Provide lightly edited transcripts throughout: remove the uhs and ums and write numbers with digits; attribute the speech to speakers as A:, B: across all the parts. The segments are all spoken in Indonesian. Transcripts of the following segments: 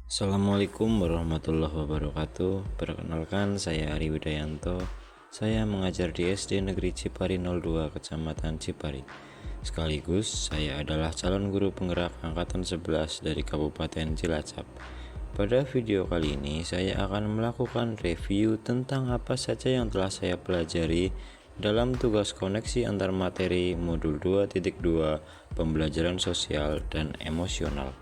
A: Assalamualaikum warahmatullahi wabarakatuh. Perkenalkan, saya Ari Widayanto. Saya mengajar di SD Negeri Cipari 02, Kecamatan Cipari. Sekaligus, saya adalah calon guru penggerak Angkatan 11 dari Kabupaten Cilacap. Pada video kali ini, saya akan melakukan review tentang apa saja yang telah saya pelajari dalam tugas koneksi antar materi modul 2.2 pembelajaran sosial dan emosional.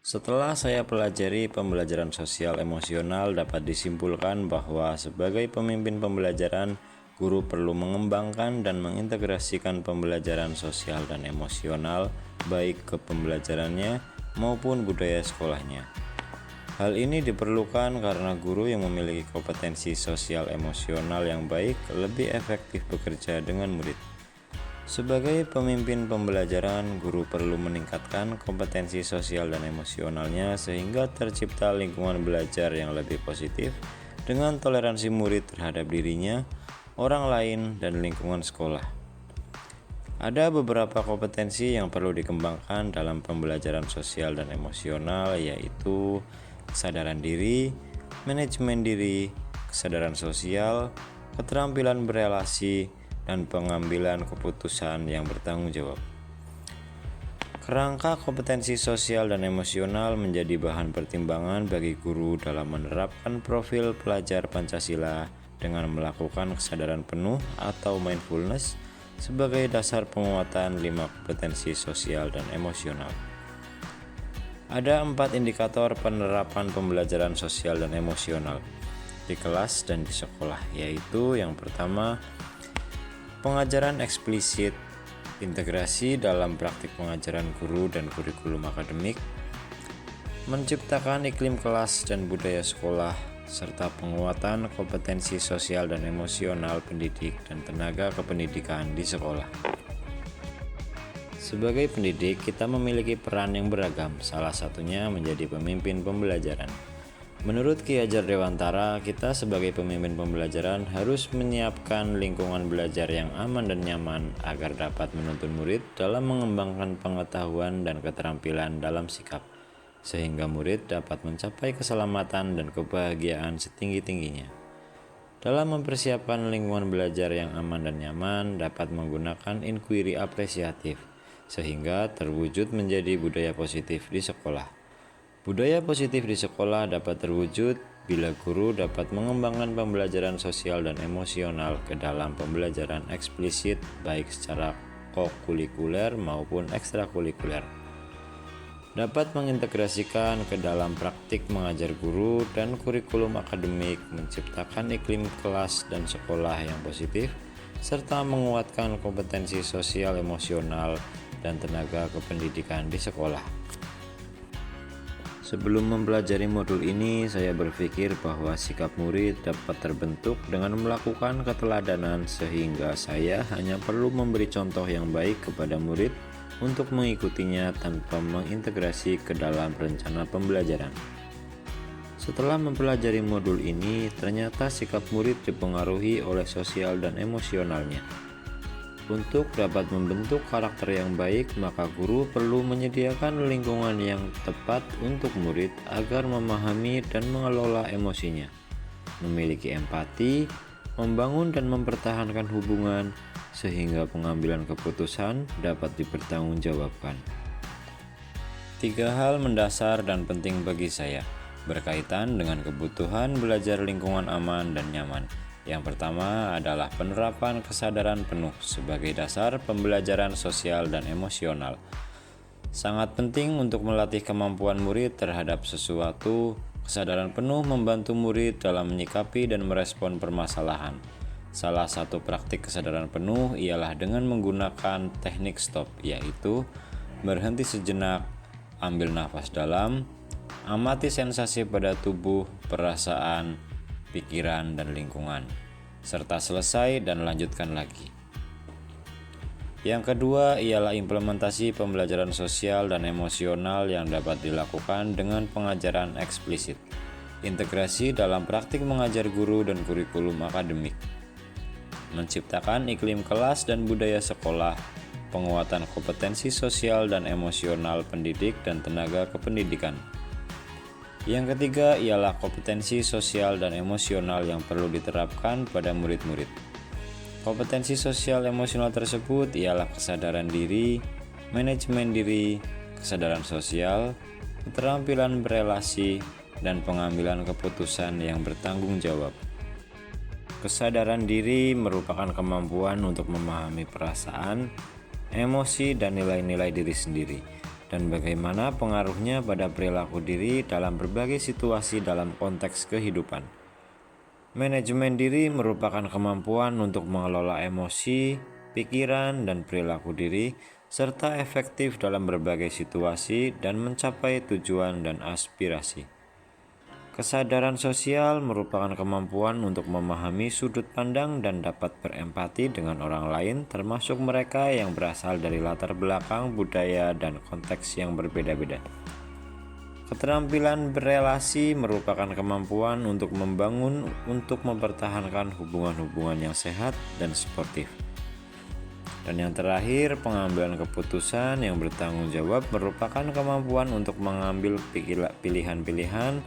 A: Setelah saya pelajari pembelajaran sosial emosional, dapat disimpulkan bahwa sebagai pemimpin pembelajaran, guru perlu mengembangkan dan mengintegrasikan pembelajaran sosial dan emosional baik ke pembelajarannya maupun budaya sekolahnya. Hal ini diperlukan karena guru yang memiliki kompetensi sosial emosional yang baik lebih efektif bekerja dengan murid. Sebagai pemimpin pembelajaran, guru perlu meningkatkan kompetensi sosial dan emosionalnya sehingga tercipta lingkungan belajar yang lebih positif dengan toleransi murid terhadap dirinya, orang lain, dan lingkungan sekolah. Ada beberapa kompetensi yang perlu dikembangkan dalam pembelajaran sosial dan emosional, yaitu kesadaran diri, manajemen diri, kesadaran sosial, keterampilan berelasi, dan pengambilan keputusan yang bertanggung jawab. Kerangka kompetensi sosial dan emosional menjadi bahan pertimbangan bagi guru dalam menerapkan profil pelajar Pancasila dengan melakukan kesadaran penuh atau mindfulness sebagai dasar penguatan 5 kompetensi sosial dan emosional. Ada 4 indikator penerapan pembelajaran sosial dan emosional di kelas dan di sekolah, yaitu yang pertama, pengajaran eksplisit, integrasi dalam praktik pengajaran guru dan kurikulum akademik, menciptakan iklim kelas dan budaya sekolah, serta penguatan kompetensi sosial dan emosional pendidik dan tenaga kependidikan di sekolah. Sebagai pendidik, kita memiliki peran yang beragam, salah satunya menjadi pemimpin pembelajaran. Menurut Ki Hajar Dewantara, kita sebagai pemimpin pembelajaran harus menyiapkan lingkungan belajar yang aman dan nyaman agar dapat menuntun murid dalam mengembangkan pengetahuan dan keterampilan dalam sikap, sehingga murid dapat mencapai keselamatan dan kebahagiaan setinggi-tingginya. Dalam mempersiapkan lingkungan belajar yang aman dan nyaman, dapat menggunakan inquiry apresiatif, sehingga terwujud menjadi budaya positif di sekolah. Budaya positif di sekolah dapat terwujud bila guru dapat mengembangkan pembelajaran sosial dan emosional ke dalam pembelajaran eksplisit baik secara kokurikuler maupun ekstrakurikuler. Dapat mengintegrasikan ke dalam praktik mengajar guru dan kurikulum akademik, menciptakan iklim kelas dan sekolah yang positif, serta menguatkan kompetensi sosial emosional dan tenaga kependidikan di sekolah. Sebelum mempelajari modul ini, saya berpikir bahwa sikap murid dapat terbentuk dengan melakukan keteladanan sehingga saya hanya perlu memberi contoh yang baik kepada murid untuk mengikutinya tanpa mengintegrasi ke dalam rencana pembelajaran. Setelah mempelajari modul ini, ternyata sikap murid dipengaruhi oleh sosial dan emosionalnya. Untuk dapat membentuk karakter yang baik, maka guru perlu menyediakan lingkungan yang tepat untuk murid agar memahami dan mengelola emosinya, memiliki empati, membangun dan mempertahankan hubungan, sehingga pengambilan keputusan dapat dipertanggungjawabkan. 3 hal mendasar dan penting bagi saya berkaitan dengan kebutuhan belajar lingkungan aman dan nyaman. Yang pertama adalah penerapan kesadaran penuh sebagai dasar pembelajaran sosial dan emosional. Sangat penting untuk melatih kemampuan murid terhadap sesuatu. Kesadaran penuh membantu murid dalam menyikapi dan merespon permasalahan. Salah satu praktik kesadaran penuh ialah dengan menggunakan teknik stop, yaitu berhenti sejenak, ambil nafas dalam, amati sensasi pada tubuh, perasaan, pikiran, dan lingkungan, serta selesai dan lanjutkan lagi. Yang kedua ialah implementasi pembelajaran sosial dan emosional yang dapat dilakukan dengan pengajaran eksplisit, integrasi dalam praktik mengajar guru dan kurikulum akademik, menciptakan iklim kelas dan budaya sekolah, penguatan kompetensi sosial dan emosional pendidik dan tenaga kependidikan, Yang ketiga ialah kompetensi sosial dan emosional yang perlu diterapkan pada murid-murid. Kompetensi sosial emosional tersebut ialah kesadaran diri, manajemen diri, kesadaran sosial, keterampilan berelasi, dan pengambilan keputusan yang bertanggung jawab. Kesadaran diri merupakan kemampuan untuk memahami perasaan, emosi, dan nilai-nilai diri sendiri, dan bagaimana pengaruhnya pada perilaku diri dalam berbagai situasi dalam konteks kehidupan. Manajemen diri merupakan kemampuan untuk mengelola emosi, pikiran, dan perilaku diri, serta efektif dalam berbagai situasi dan mencapai tujuan dan aspirasi. Kesadaran sosial merupakan kemampuan untuk memahami sudut pandang dan dapat berempati dengan orang lain, termasuk mereka yang berasal dari latar belakang, budaya, dan konteks yang berbeda-beda. Keterampilan berelasi merupakan kemampuan untuk membangun untuk mempertahankan hubungan-hubungan yang sehat dan sportif. Dan yang terakhir, pengambilan keputusan yang bertanggung jawab merupakan kemampuan untuk mengambil pilihan-pilihan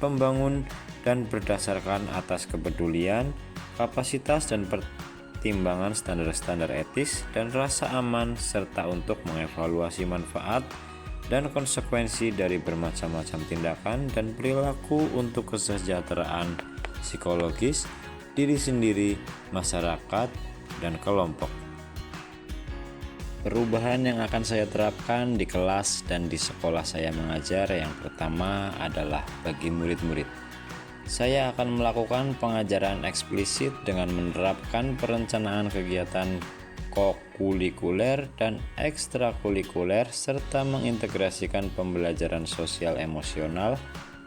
A: pembangun dan berdasarkan atas kepedulian, kapasitas dan pertimbangan standar-standar etis dan rasa aman, serta untuk mengevaluasi manfaat dan konsekuensi dari bermacam-macam tindakan dan perilaku untuk kesejahteraan psikologis diri sendiri, masyarakat, dan kelompok. Perubahan yang akan saya terapkan di kelas dan di sekolah saya mengajar yang pertama adalah bagi murid-murid. Saya akan melakukan pengajaran eksplisit dengan menerapkan perencanaan kegiatan kokurikuler dan ekstrakurikuler serta mengintegrasikan pembelajaran sosial emosional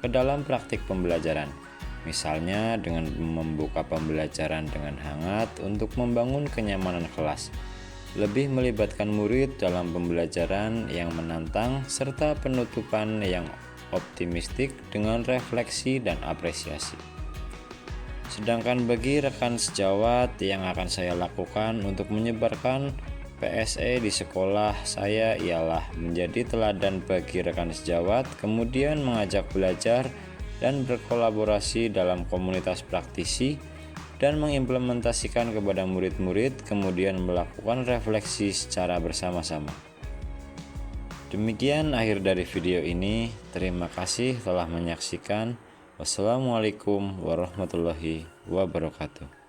A: ke dalam praktik pembelajaran. Misalnya dengan membuka pembelajaran dengan hangat untuk membangun kenyamanan kelas. Lebih melibatkan murid dalam pembelajaran yang menantang serta penutupan yang optimistik dengan refleksi dan apresiasi. Sedangkan bagi rekan sejawat yang akan saya lakukan untuk menyebarkan PSE di sekolah saya ialah menjadi teladan bagi rekan sejawat, kemudian mengajak belajar dan berkolaborasi dalam komunitas praktisi, dan mengimplementasikan kepada murid-murid, kemudian melakukan refleksi secara bersama-sama. Demikian akhir dari video ini. Terima kasih telah menyaksikan. Wassalamualaikum warahmatullahi wabarakatuh.